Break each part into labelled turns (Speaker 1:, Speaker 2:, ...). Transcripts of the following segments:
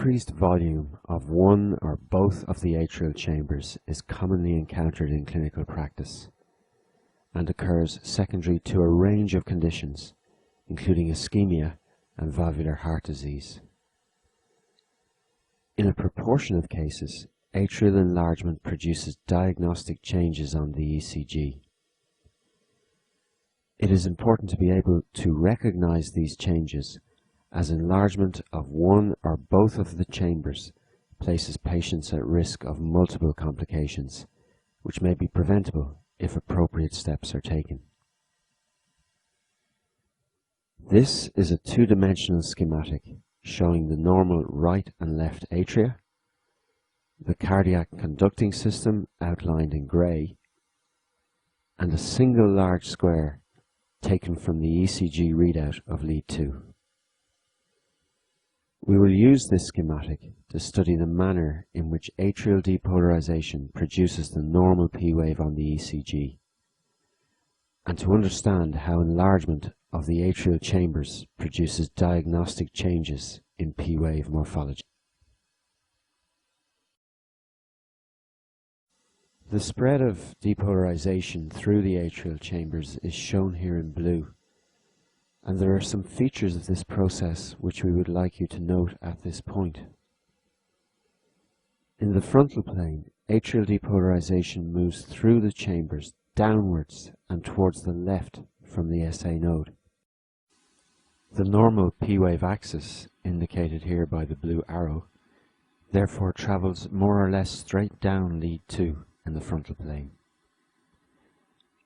Speaker 1: increased volume of one or both of the atrial chambers is commonly encountered in clinical practice and occurs secondary to a range of conditions, including ischemia and valvular heart disease. In a proportion of cases, atrial enlargement produces diagnostic changes on the ECG. It is important to be able to recognize these changes, as enlargement of one or both of the chambers places patients at risk of multiple complications, which may be preventable if appropriate steps are taken. This is a two-dimensional schematic showing the normal right and left atria, the cardiac conducting system outlined in grey, and a single large square taken from the ECG readout of lead 2. We will use this schematic to study the manner in which atrial depolarization produces the normal P wave on the ECG, and to understand how enlargement of the atrial chambers produces diagnostic changes in P wave morphology. The spread of depolarization through the atrial chambers is shown here in blue, and there are some features of this process which we would like you to note at this point. In the frontal plane, atrial depolarization moves through the chambers downwards and towards the left from the SA node. The normal P-wave axis, indicated here by the blue arrow, therefore travels more or less straight down lead 2 in the frontal plane.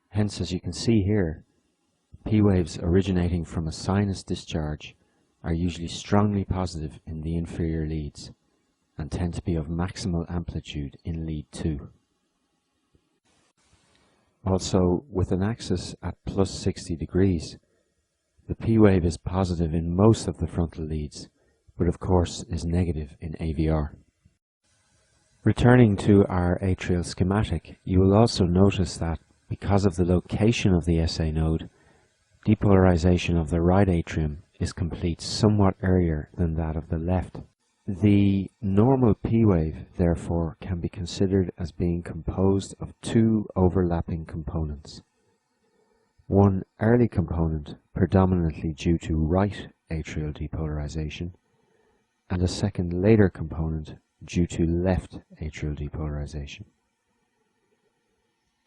Speaker 1: Hence, as you can see here, P-waves originating from a sinus discharge are usually strongly positive in the inferior leads and tend to be of maximal amplitude in lead 2. Also, with an axis at plus 60 degrees, the P-wave is positive in most of the frontal leads, but of course is negative in AVR. Returning to our atrial schematic, you will also notice that because of the location of the SA node, depolarization of the right atrium is complete somewhat earlier than that of the left. The normal P wave, therefore, can be considered as being composed of two overlapping components. One early component, predominantly due to right atrial depolarization, and a second later component due to left atrial depolarization.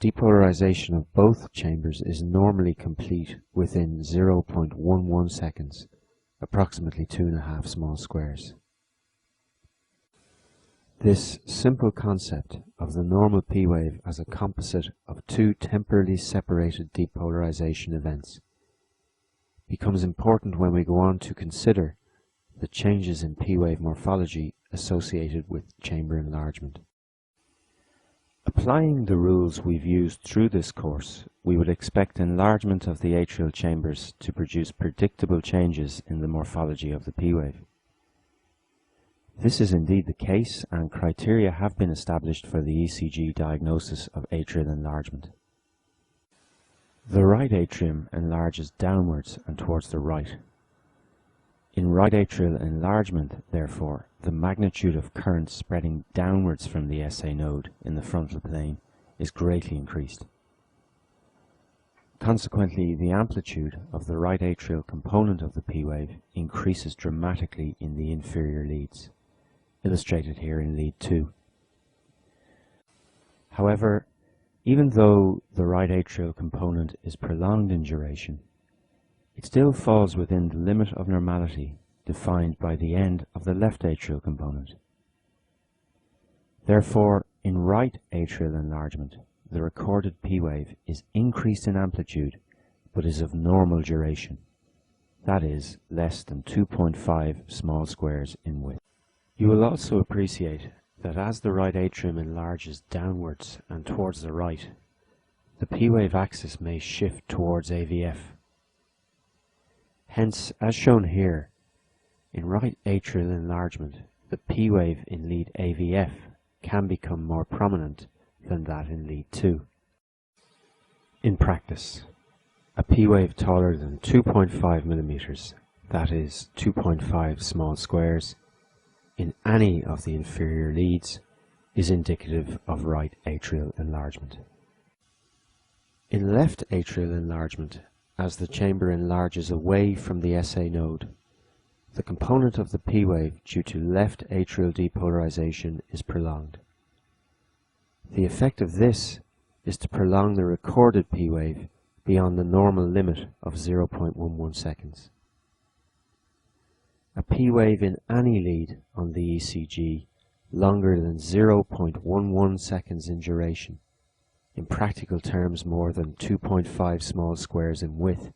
Speaker 1: Depolarization of both chambers is normally complete within 0.11 seconds, approximately 2.5 small squares. This simple concept of the normal P wave as a composite of two temporally separated depolarization events becomes important when we go on to consider the changes in P wave morphology associated with chamber enlargement. Applying the rules we've used through this course, we would expect enlargement of the atrial chambers to produce predictable changes in the morphology of the P wave. This is indeed the case, and criteria have been established for the ECG diagnosis of atrial enlargement. The right atrium enlarges downwards and towards the right. In right atrial enlargement, therefore, the magnitude of current spreading downwards from the SA node in the frontal plane is greatly increased. Consequently, the amplitude of the right atrial component of the P wave increases dramatically in the inferior leads, illustrated here in lead 2. However, even though the right atrial component is prolonged in duration, it still falls within the limit of normality defined by the end of the left atrial component. Therefore, in right atrial enlargement, the recorded P wave is increased in amplitude but is of normal duration, that is, less than 2.5 small squares in width. You will also appreciate that as the right atrium enlarges downwards and towards the right, the P wave axis may shift towards AVF. Hence, as shown here, in right atrial enlargement, the P wave in lead AVF can become more prominent than that in lead 2. In practice, a P wave taller than 2.5 millimeters, that is 2.5 small squares, in any of the inferior leads is indicative of right atrial enlargement. In left atrial enlargement, as the chamber enlarges away from the SA node, the component of the P wave due to left atrial depolarization is prolonged. The effect of this is to prolong the recorded P wave beyond the normal limit of 0.11 seconds. A P wave in any lead on the ECG longer than 0.11 seconds in duration, in practical terms more than 2.5 small squares in width,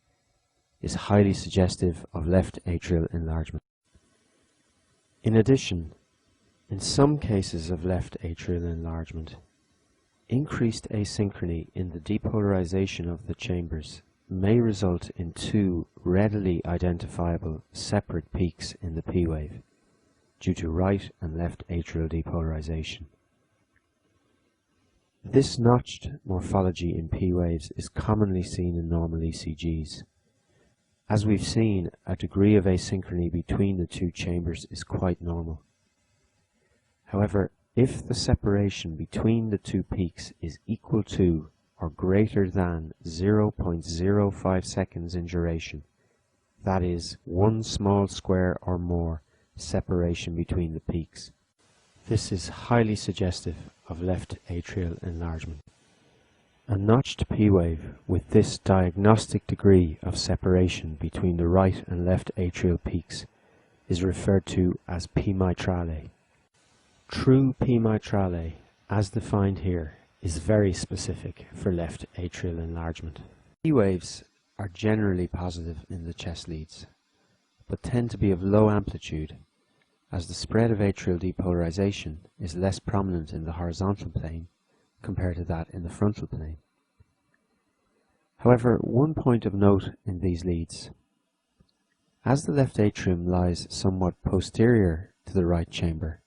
Speaker 1: is highly suggestive of left atrial enlargement. In addition, in some cases of left atrial enlargement, increased asynchrony in the depolarization of the chambers may result in two readily identifiable separate peaks in the P wave due to right and left atrial depolarization. This notched morphology in P waves is commonly seen in normal ECGs. As we've seen, a degree of asynchrony between the two chambers is quite normal. However, if the separation between the two peaks is equal to or greater than 0.05 seconds in duration, that is, one small square or more separation between the peaks, this is highly suggestive of left atrial enlargement. A notched P wave with this diagnostic degree of separation between the right and left atrial peaks is referred to as P mitrale. True P mitrale, as defined here, is very specific for left atrial enlargement. P waves are generally positive in the chest leads, but tend to be of low amplitude, as the spread of atrial depolarization is less prominent in the horizontal plane compared to that in the frontal plane. However, one point of note in these leads: as the left atrium lies somewhat posterior to the right chamber,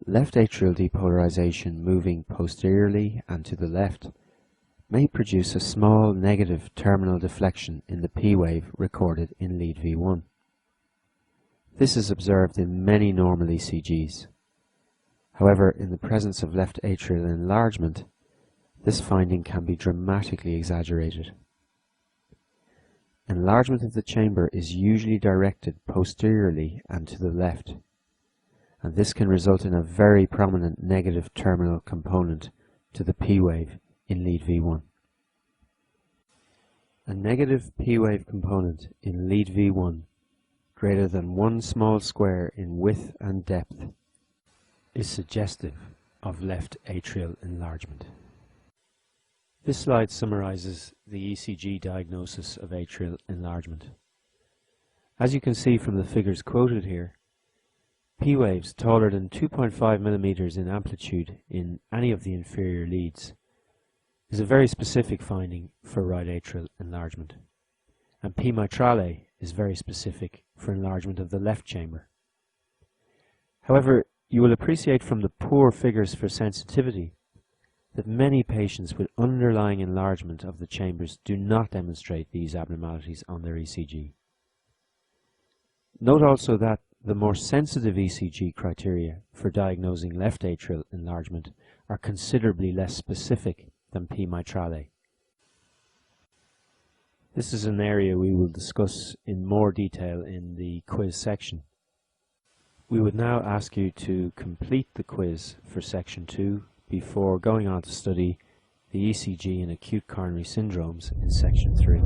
Speaker 1: left atrial depolarization moving posteriorly and to the left may produce a small negative terminal deflection in the P wave recorded in lead V1. This is observed in many normal ECGs. However, in the presence of left atrial enlargement, this finding can be dramatically exaggerated. Enlargement of the chamber is usually directed posteriorly and to the left, and this can result in a very prominent negative terminal component to the P wave in lead V1. A negative P wave component in lead V1 greater than one small square in width and depth is suggestive of left atrial enlargement. This slide summarizes the ECG diagnosis of atrial enlargement. As you can see from the figures quoted here, P waves taller than 2.5 millimeters in amplitude in any of the inferior leads is a very specific finding for right atrial enlargement, and P mitrale is very specific for enlargement of the left chamber. However, you will appreciate from the poor figures for sensitivity that many patients with underlying enlargement of the chambers do not demonstrate these abnormalities on their ECG. Note also that the more sensitive ECG criteria for diagnosing left atrial enlargement are considerably less specific than P mitrale. This is an area we will discuss in more detail in the quiz section. We would now ask you to complete the quiz for section 2 before going on to study the ECG in acute coronary syndromes in section 3.